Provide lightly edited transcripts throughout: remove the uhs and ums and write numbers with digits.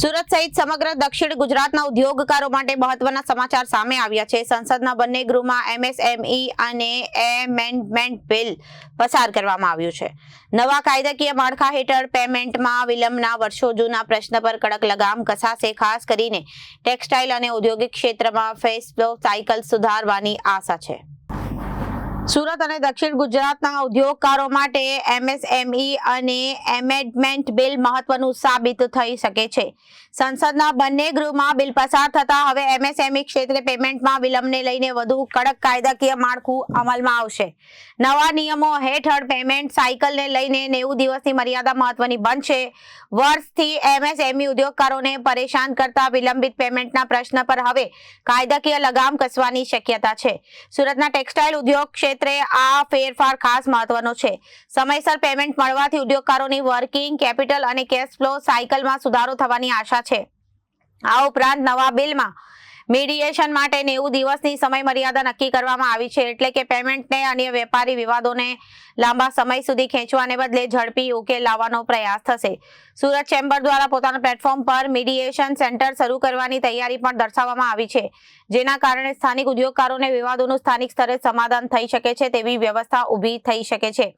સુરત સહિત સમગ્ર દક્ષિણ ગુજરાતના ઉદ્યોગકારો માટે મહત્વના સમાચાર સામે આવ્યા છે। સંસદના બંને ગૃહમાં MSME અને એમેન્ડમેન્ટ બિલ પસાર કરવામાં આવ્યું છે। નવા કાયદાકીય માળખા હેઠળ પેમેન્ટમાં વિલંબના વર્ષો જૂના પ્રશ્ન પર કડક લગામ કસાશે। ખાસ કરીને ટેક્સટાઇલ અને ઔદ્યોગિક ક્ષેત્રમાં ફેસ ફ્લો સાયકલ સુધારવાની આશા છે। સુરત અને દક્ષિણ ગુજરાતના ઉદ્યોગકારો માટે MSME અને એમેન્ડમેન્ટ બિલ મહત્વનું સાબિત થઈ શકે છે। સંસદના બંને ગૃહમાં બિલ પસાર થતા હવે MSME ક્ષેત્રે પેમેન્ટમાં વિલંબને લઈને વધુ કડક કાયદાકીય માળખું અમલમાં આવશે। નવા નિયમો હેઠળ પેમેન્ટ સાયકલને લઈને 90 દિવસની મર્યાદા મહત્વની બનશે। વર્ષથી MSME ઉદ્યોગકારોને પરેશાન કરતા વિલંબિત પેમેન્ટના પ્રશ્ન પર હવે કાયદાકીય લગામ કસવાની શક્યતા છે। સુરતના ટેક્સટાઇલ ઉદ્યોગ ક્ષેત્રે આ ફેરફાર ખાસ મહત્વનો છે। સમયસર પેમેન્ટ મળવાથી ઉદ્યોગકારોની વર્કિંગ કેપિટલ અને કેશ ફ્લો સાયકલમાં સુધારો થવાની આશા છે। આ ઉપરાંત નવા બિલમાં મીડિયેશન માટે 90 દિવસની સમય મર્યાદા નક્કી કરવામાં આવી છે। એટલે કે પેમેન્ટને અન્ય વેપારી વિવાદોને લાંબા સમય સુધી ખેંચવાને બદલે ઝડપી ઉકેલ લાવવાનો પ્રયાસ થશે। સુરત ચેમ્બર દ્વારા પોતાના પ્લેટફોર્મ પર મીડિયેશન સેન્ટર શરૂ કરવાની તૈયારી પણ દર્શાવવામાં આવી છે, જેના કારણે સ્થાનિક ઉદ્યોગકારોને વિવાદોનું સ્થાનિક સ્તરે સમાધાન થઈ શકે છે તેવી વ્યવસ્થા ઊભી થઈ શકે છે।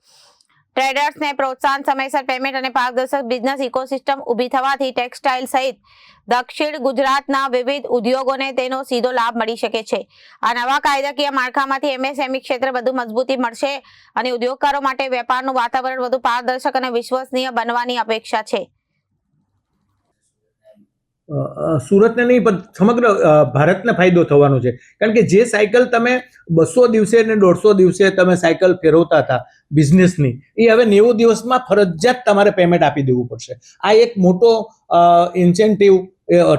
ટ્રેડર્સને પ્રોત્સાહન, સમયસર પેમેન્ટ અને પારદર્શક બિઝનેસ ઇકોસિસ્ટમ ઊભી થવાથી ટેક્સટાઇલ સહિત દક્ષિણ ગુજરાતના વિવિધ ઉદ્યોગોને તેનો સીધો લાભ મળી શકે છે। આ નવા કાયદાકીય માળખામાંથી MSME ક્ષેત્રે વધુ મજબૂતી મળશે અને ઉદ્યોગકારો માટે વેપારનું વાતાવરણ વધુ પારદર્શક અને વિશ્વસનીય બનવાની અપેક્ષા છે। સુરતને નહીં પણ સમગ્ર ભારતને ફાયદો થવાનો છે, કારણ કે જે સાયકલ તમે 200 દિવસે ને 150 દિવસે તમે સાયકલ ફેરવતા હતા બિઝનેસની, એ હવે 90 દિવસમાં ફરજિયાત તમારે પેમેન્ટ આપી દેવું પડશે। આ એક મોટો ઇન્સેન્ટિવ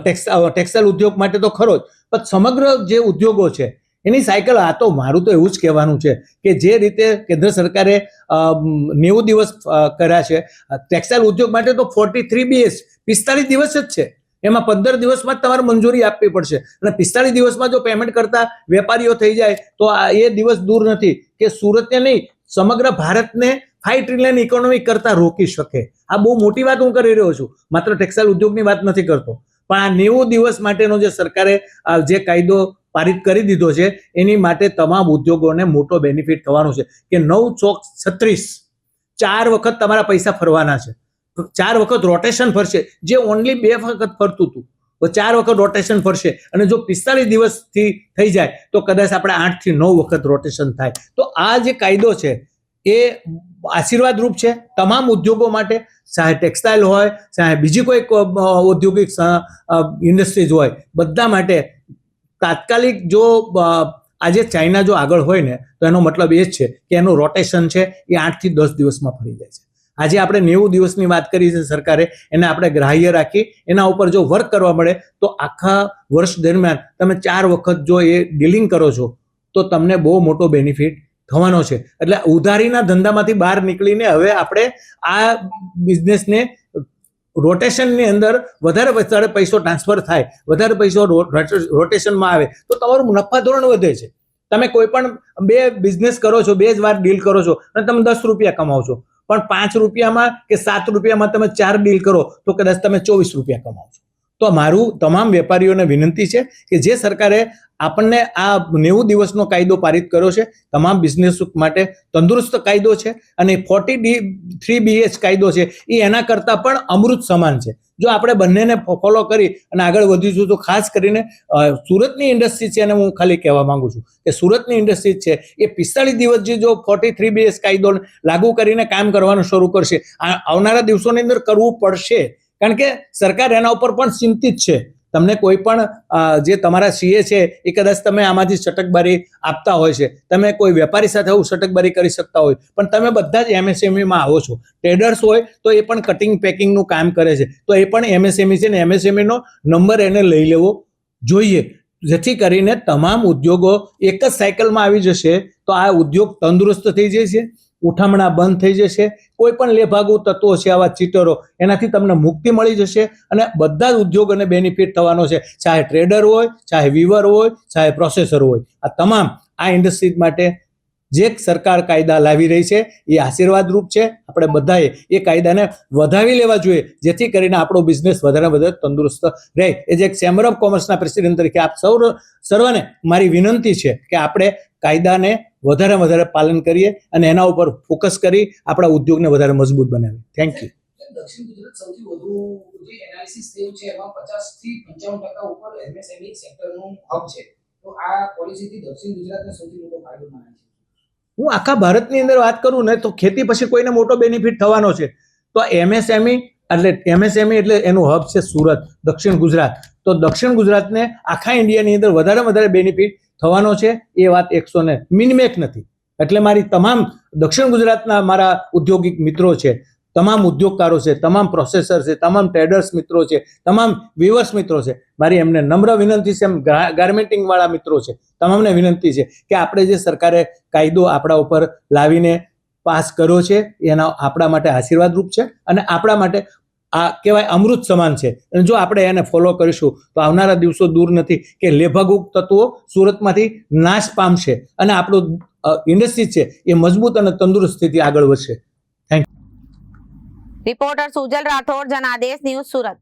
ટેક્સટાઇલ ઉદ્યોગ માટે તો ખરો જ, પણ સમગ્ર જે ઉદ્યોગો છે એની સાયકલ, આ તો મારું તો એવું જ કહેવાનું છે કે જે રીતે કેન્દ્ર સરકારે 90 દિવસ કર્યા છે ટેક્સટાઇલ ઉદ્યોગ માટે, તો 43 BS 45 દિવસ જ છે। એમાં 15 દિવસમાં જ તમારે મંજૂરી આપવી પડશે અને 45 દિવસમાં જો પેમેન્ટ કરતા વેપારીઓ થઈ જાય તો એ દિવસ દૂર નથી કે સુરતને નહીં સમગ્ર ભારતને 5 ટ્રિલિયન ઇકોનોમી કરતા રોકી શકે। આ બહુ મોટી વાત હું કરી રહ્યો છું, માત્ર ટેક્સટાઇલ ઉદ્યોગની વાત નથી કરતો, પણ આ 90 દિવસ માટેનો જે સરકારે જે કાયદો પારિત કરી દીધો છે એની માટે તમામ ઉદ્યોગોને મોટો બેનિફિટ થવાનો છે કે 9 ચોક 36 4 વખત તમારા પૈસા ફરવાના છે। 4 વખત રોટેશન ફરશે, જે ઓનલી 2 વખત ફરતું હતું તો 4 વખત રોટેશન ફરશે, અને જો 45 દિવસથી થઈ જાય તો કદાચ આપણે 8 થી 9 વખત રોટેશન થાય। તો આ જે કાયદો છે એ આશીર્વાદ રૂપ છે તમામ ઉદ્યોગો માટે, ચાહે ટેક્સટાઇલ હોય ચાહે બીજી કોઈ ઔદ્યોગિક ઇન્ડસ્ટ્રીઝ હોય, બધા માટે। તાત્કાલિક જો આજે ચાઇના જો આગળ હોય ને તો એનો મતલબ એ જ છે કે એનું રોટેશન છે એ 8 થી 10 દિવસમાં ફરી જાય છે। આજે આપણે 90 દિવસની વાત કરી છે સરકારે, એને આપણે ગ્રાહ્ય રાખી એના ઉપર જો વર્ક કરવા મળે તો આખા વર્ષ દરમિયાન તમે 4 વખત જો એ ડીલિંગ કરો છો તો તમને બહુ મોટો બેનિફિટ થવાનો છે। એટલે ઉધારીના ધંધામાંથી બહાર નીકળીને હવે આપણે આ બિઝનેસને રોટેશનની અંદર વધારે પૈસો ટ્રાન્સફર થાય, વધારે પૈસો રોટેશનમાં આવે તો તમારું નફા ધોરણ વધે છે। તમે કોઈ પણ 2 બિઝનેસ કરો છો, 2 જ વાર ડીલ કરો છો અને તમે 10 રૂપિયા કમાવો છો, પણ 5 રૂપિયામાં કે 7 રૂપિયામાં તમે 4 ડીલ કરો તો કદાચ તમે 24 રૂપિયા કમાવો છો। તો મારું તમામ વેપારીઓને વિનંતી છે કે જે સરકારે આપણને આ 90 દિવસનો કાયદો પારિત કર્યો છે, તમામ બિઝનેસ માટે તંદુરસ્ત કાયદો છે, અને 43 BH કાયદો છે એ એના કરતાં પણ અમૃત સમાન છે। જો આપણે બંનેને ફોલો કરી અને આગળ વધીશું તો ખાસ કરીને સુરતની ઇન્ડસ્ટ્રી છે, અને હું ખાલી કહેવા માંગુ છું કે સુરતની ઇન્ડસ્ટ્રી છે એ 45 દિવસ જે જો 43 BH કાયદો લાગુ કરીને કામ કરવાનું શરૂ કરશે, આવનારા દિવસોની અંદર કરવું પડશે, કારણ કે સરકાર એના ઉપર પણ ચિંતિત છે। તમને કોઈ પણ જે તમારા CA છે એ કદાચ તમે આમાંથી છટકબારી આપતા હોય છે, તમે કોઈ વેપારી સાથે આવું છટકબારી કરી શકતા હોય, પણ તમે બધા જ MSMEમાં આવો છો। ટ્રેડર્સ હોય તો એ પણ કટિંગ પેકિંગનું કામ કરે છે, તો એ પણ MSME છે ને MSMEનો નંબર એને લઈ લેવો જોઈએ, જેથી કરીને તમામ ઉદ્યોગો એક જ સાયકલમાં આવી જશે તો આ ઉદ્યોગ તંદુરસ્ત થઈ જશે, ઉઠામણા બંધ થઈ જશે, કોઈ પણ લેભાગુ તત્વો છે આવા ચીટરો, એનાથી તમને મુક્તિ મળી જશે અને બધા જ ઉદ્યોગોને બેનિફિટ થવાનો છે, ચાહે ટ્રેડર હોય, ચાહે વીવર હોય, ચાહે પ્રોસેસર હોય। આ તમામ આ ઇન્ડસ્ટ્રી માટે જે સરકાર કાયદા લાવી રહી છે એ આશીર્વાદરૂપ છે. આપણે બધાએ એ કાયદાને વધાવી લેવા જોઈએ, જેથી કરીને આપણો બિઝનેસ વધારે વધારે તંદુરસ્ત રહે. એ જે એક ચેમ્બર ઓફ કોમર્સના પ્રેસિડેન્ટ તરીકે આપ સર્વને મારી વિનંતી છે કે આપણે કાયદાને વધારે પાલન કરીએ અને એના ઉપર ફોકસ કરી આપણા ઉદ્યોગને વધારે મજબૂત બનાવીએ. Thank you. દક્ષિણ ગુજરાત સૌથી વધુ જે એનાલિસિસ થયું છે એમાં 50 થી 55% ઉપર એમએસએમઈ સેક્ટરનું હબ છે. તો આ પોલિસીથી દક્ષિણ ગુજરાતને સૌથી મોટો ફાયદો મનાય છે. હું આખા ભારતની અંદર વાત કરું ને તો ખેતી પછી કોઈને મોટો બેનિફિટ થવાનો છે. તો એમએસએમઈ એટલે એનું હબ છે સુરત, દક્ષિણ ગુજરાત. તો દક્ષિણ ગુજરાતને આખા ઇન્ડિયાની અંદર વધારે બેનિફિટ થવાનો છે. એ વાત 100 ને મિનિમેક નથી. એટલે મારી તમામ દક્ષિણ ગુજરાતના મારા ઉદ્યોગિક મિત્રો છે, તમામ ઉદ્યોગકારો છે, તમામ પ્રોસેસર છે, તમામ ટ્રેડર્સ મિત્રો છે, તમામ વીવર્સ મિત્રો છે, મારી એમને નમ્ર વિનંતી છે. એમ ગાર્મેન્ટિંગ વાળા મિત્રો છે, તમામને વિનંતી છે કે આપણે જે સરકારે કાયદો આપણા ઉપર લાવીને પાસ કર્યો છે એના આપણા માટે આશીર્વાદરૂપ છે અને આપણા માટે આ કહેવાય અમૃત સમાન છે. અને જો આપણે એને ફોલો કરીશું તો આવનારા દિવસો દૂર નથી કે લેભાગુક તત્વો સુરતમાંથી નાશ પામશે અને આપણું ઇન્ડસ્ટ્રી છે એ મજબૂત અને તંદુરસ્ત સ્થિતિ આગળ વધશે. Reporter Sujal Rathod, Janadesh news, Surat.